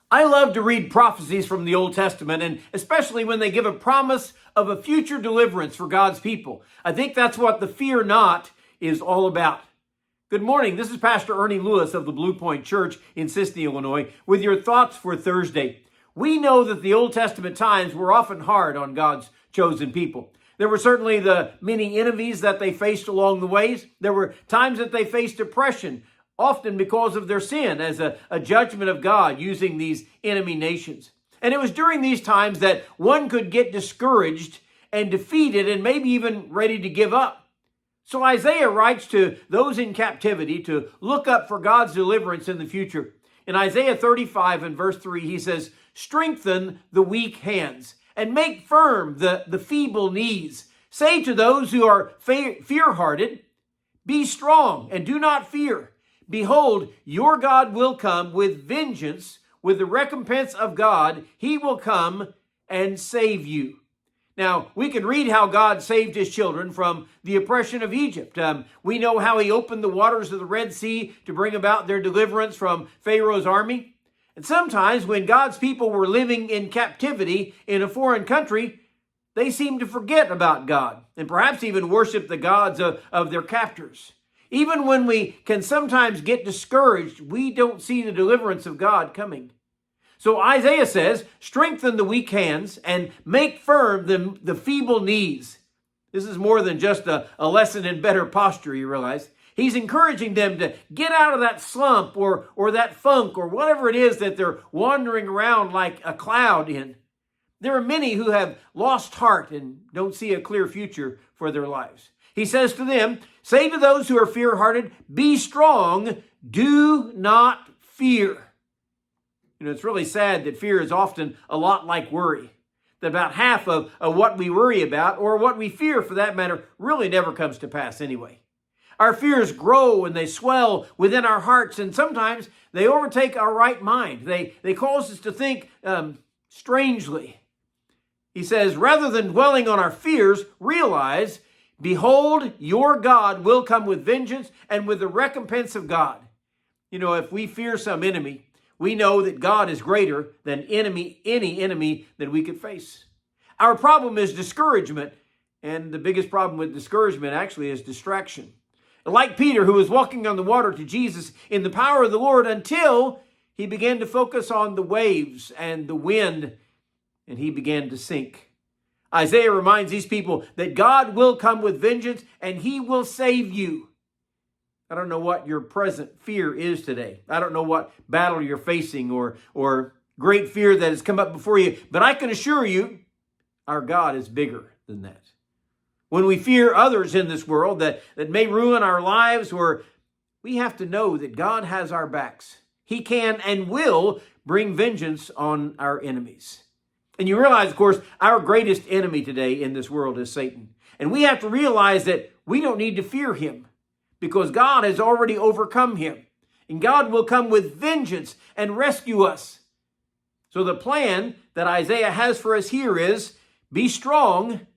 I love to read prophecies from the Old Testament, and especially when they give a promise of a future deliverance for God's people. I think that's what the fear not is all about. Good morning. This is Pastor Ernie Lewis of the Blue Point Church in Sisney, Illinois, with your thoughts for Thursday. We know that the Old Testament times were often hard on God's chosen people. There were certainly the many enemies that they faced along the ways. There were times that they faced oppression, often because of their sin, as a judgment of God using these enemy nations. And it was during these times that one could get discouraged and defeated and maybe even ready to give up. So Isaiah writes to those in captivity to look up for God's deliverance in the future. In Isaiah 35 and verse 3, he says, "Strengthen the weak hands and make firm the feeble knees. Say to those who are fear-hearted, be strong and do not fear. Behold, your God will come with vengeance, with the recompense of God. He will come and save you." Now, we can read how God saved his children from the oppression of Egypt. We know how he opened the waters of the Red Sea to bring about their deliverance from Pharaoh's army. And sometimes when God's people were living in captivity in a foreign country, they seemed to forget about God and perhaps even worship the gods of their captors. Even when we can sometimes get discouraged, we don't see the deliverance of God coming. So Isaiah says, strengthen the weak hands and make firm the feeble knees. This is more than just a lesson in better posture, you realize. He's encouraging them to get out of that slump or that funk or whatever it is that they're wandering around like a cloud in. There are many who have lost heart and don't see a clear future for their lives. He says to them, say to those who are fear-hearted, be strong, do not fear. You know, it's really sad that fear is often a lot like worry. That about half of what we worry about, or what we fear for that matter, really never comes to pass anyway. Our fears grow and they swell within our hearts, and sometimes they overtake our right mind. They cause us to think strangely. He says, rather than dwelling on our fears, realize, behold, your God will come with vengeance and with the recompense of God. You know, if we fear some enemy, we know that God is greater than any enemy that we could face. Our problem is discouragement, and the biggest problem with discouragement actually is distraction. Like Peter, who was walking on the water to Jesus in the power of the Lord until he began to focus on the waves and the wind, and he began to sink. Isaiah reminds these people that God will come with vengeance and he will save you. I don't know what your present fear is today. I don't know what battle you're facing or great fear that has come up before you, but I can assure you our God is bigger than that. When we fear others in this world that may ruin our lives, we have to know that God has our backs. He can and will bring vengeance on our enemies. And you realize, of course, our greatest enemy today in this world is Satan. And we have to realize that we don't need to fear him because God has already overcome him. And God will come with vengeance and rescue us. So the plan that Isaiah has for us here is, be strong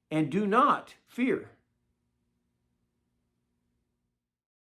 and do not fear.